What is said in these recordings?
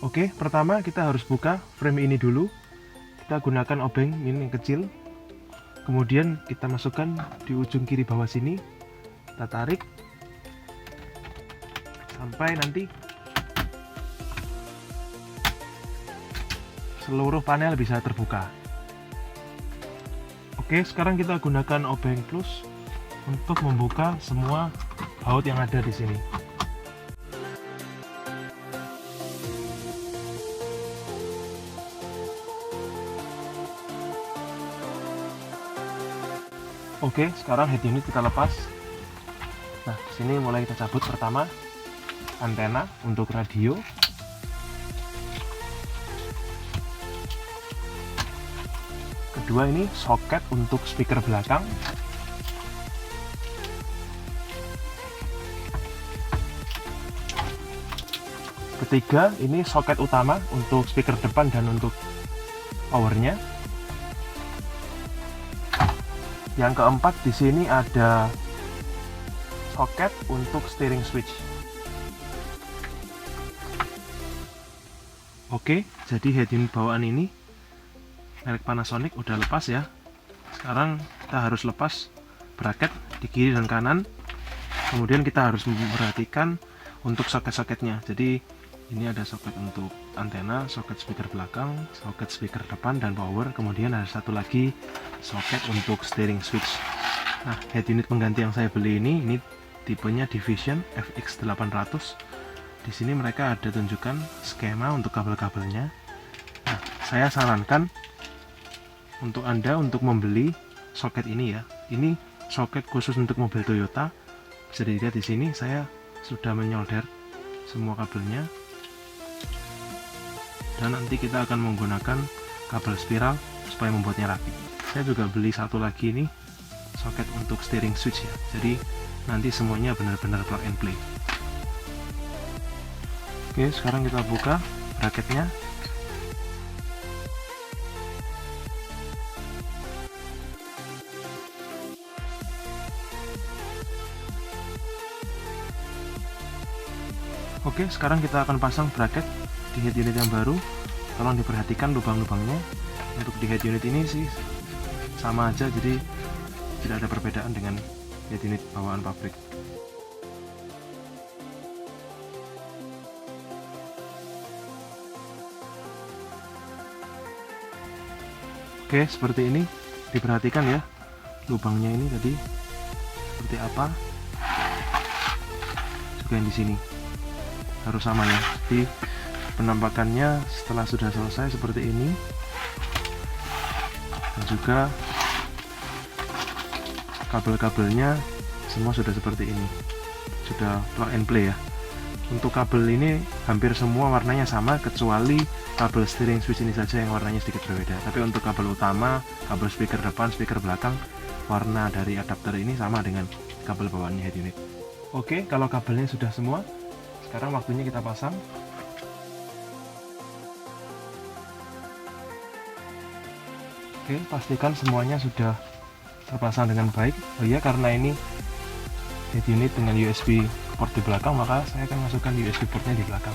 Oke, pertama kita harus buka frame ini dulu. Kita gunakan obeng ini yang kecil. Kemudian kita masukkan di ujung kiri bawah sini. Kita tarik sampai nanti seluruh panel bisa terbuka. Oke, sekarang kita gunakan obeng plus untuk membuka semua baut yang ada di sini. Oke, sekarang head unit kita lepas. Nah, di sini mulai kita cabut. Pertama, antena untuk radio. Kedua, ini soket untuk speaker belakang. Ketiga, ini soket utama untuk speaker depan dan untuk powernya. Yang keempat, di sini ada soket untuk steering switch. Oke, jadi head unit bawaan ini merek Panasonic udah lepas ya. Sekarang kita harus lepas bracket di kiri dan kanan. Kemudian kita harus memperhatikan untuk soket-soketnya. Jadi ini ada soket untuk antena, soket speaker belakang, soket speaker depan dan power. Kemudian ada satu lagi soket untuk steering switch. Nah, head unit pengganti yang saya beli ini tipenya Division FX800. Di sini mereka ada tunjukkan skema untuk kabel-kabelnya. Nah, saya sarankan untuk Anda untuk membeli soket ini ya. Ini soket khusus untuk mobil Toyota. Bisa dilihat di sini saya sudah menyolder semua kabelnya. Dan nanti kita akan menggunakan kabel spiral supaya membuatnya rapi. Saya juga beli satu lagi ini soket untuk steering switch ya. Jadi nanti semuanya benar-benar plug and play. Oke, sekarang kita buka bracketnya. Oke, sekarang kita akan pasang bracket di head unit yang baru. Tolong diperhatikan lubang-lubangnya. Untuk di head unit ini sih sama aja, jadi tidak ada perbedaan dengan head unit bawaan pabrik. Oke, seperti ini. Diperhatikan ya, lubangnya ini tadi seperti apa. Juga yang di sini harus sama ya. Jadi penampakannya setelah sudah selesai seperti ini. Dan juga kabel-kabelnya semua sudah seperti ini, sudah plug and play ya. Untuk kabel ini hampir semua warnanya sama, kecuali kabel steering switch ini saja yang warnanya sedikit berbeda. Tapi untuk kabel utama, kabel speaker depan, speaker belakang, warna dari adapter ini sama dengan kabel bawaannya head unit. Oke, kalau kabelnya sudah semua, sekarang waktunya kita pasang. Oke, pastikan semuanya sudah terpasang dengan baik. Oh iya, karena ini head unit dengan USB port di belakang, maka saya akan masukkan USB portnya di belakang.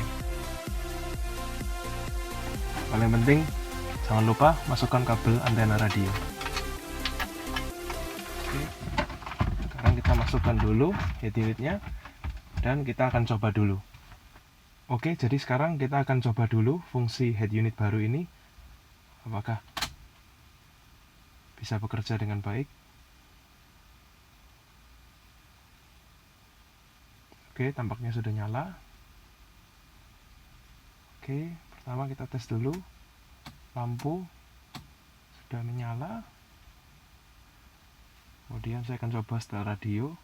Paling penting, jangan lupa masukkan kabel antena radio. Oke, sekarang kita masukkan dulu head unitnya, dan kita akan coba dulu. Oke, jadi sekarang kita akan coba dulu fungsi head unit baru ini, apakah bisa bekerja dengan baik. Oke, tampaknya sudah nyala. Oke, pertama kita tes dulu. Lampu sudah menyala. Kemudian saya akan coba setel radio.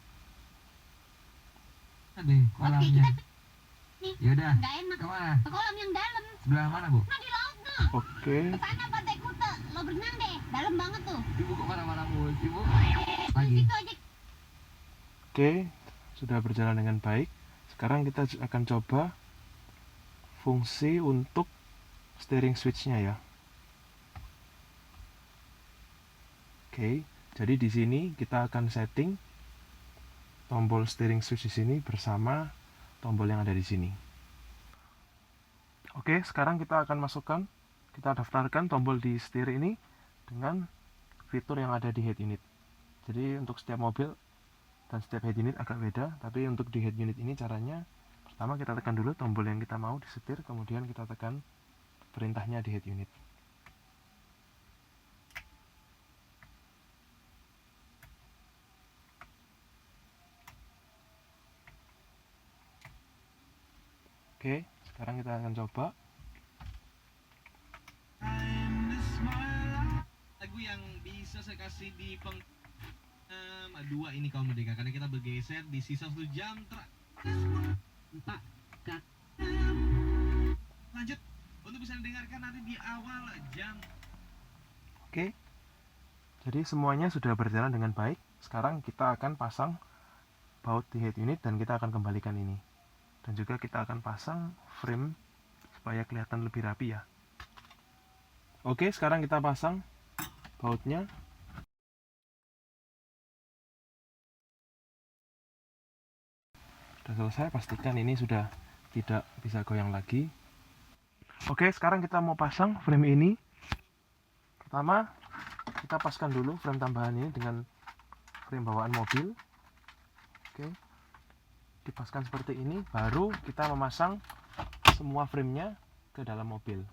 Nih kolamnya. Ya udah. Nggak enak. Kemana? Ke kolam yang dalam. Sebelah mana, Bu? Nah, di laut tuh. Oke. Kesana Pantai Kuta. Lo berenang deh. Dalam banget tuh. Ibu kok marah-marah mulu sih, Bu? Di Lagi. situ aja. Oke, sudah berjalan dengan baik. Sekarang kita akan coba fungsi untuk steering switch-nya ya. Oke, jadi di sini kita akan setting tombol steering switch di sini bersama tombol yang ada di sini. Oke, sekarang kita akan kita daftarkan tombol di setir ini dengan fitur yang ada di head unit. Jadi untuk setiap mobil dan setiap head unit agak beda, tapi untuk di head unit ini caranya pertama kita tekan dulu tombol yang kita mau disetir, kemudian kita tekan perintahnya di head unit. Oke, sekarang kita akan coba. Lagu yang bisa saya kasih di dua ini kaum merdeka, karena kita bergeser di sisa 1 jam Pak, lanjut untuk bisa didengarkan nanti di awal jam. Oke, jadi semuanya sudah berjalan dengan baik. Sekarang kita akan pasang baut di head unit dan kita akan kembalikan ini. Dan juga kita akan pasang frame supaya kelihatan lebih rapi ya. Oke, sekarang kita pasang bautnya. Sudah selesai, pastikan ini sudah tidak bisa goyang lagi. Oke, sekarang kita mau pasang frame ini. Pertama, kita paskan dulu frame tambahan ini dengan frame bawaan mobil. Oke, dipaskan seperti ini, baru kita memasang semua framenya ke dalam mobil.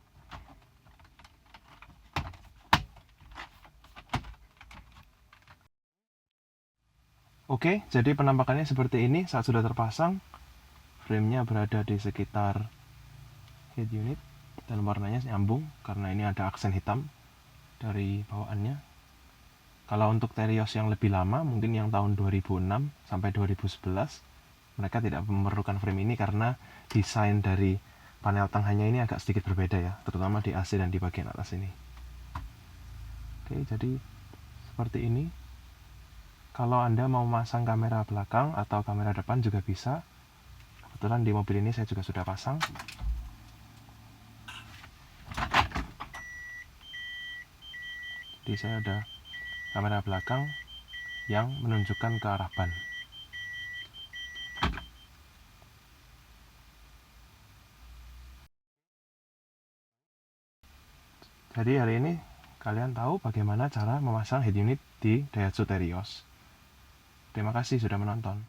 Oke, jadi penampakannya seperti ini saat sudah terpasang. Framenya berada di sekitar head unit dan warnanya nyambung karena ini ada aksen hitam dari bawaannya. Kalau untuk Terios yang lebih lama, mungkin yang tahun 2006 sampai 2011, mereka tidak memerlukan frame ini karena desain dari panel tengahnya ini agak sedikit berbeda ya, terutama di AC dan di bagian atas ini. Oke, jadi seperti ini. Kalau Anda mau masang kamera belakang atau kamera depan juga bisa. Kebetulan di mobil ini saya juga sudah pasang. Jadi saya ada kamera belakang yang menunjukkan ke arah ban. Jadi hari ini kalian tahu bagaimana cara memasang head unit di Daihatsu Terios. Terima kasih sudah menonton.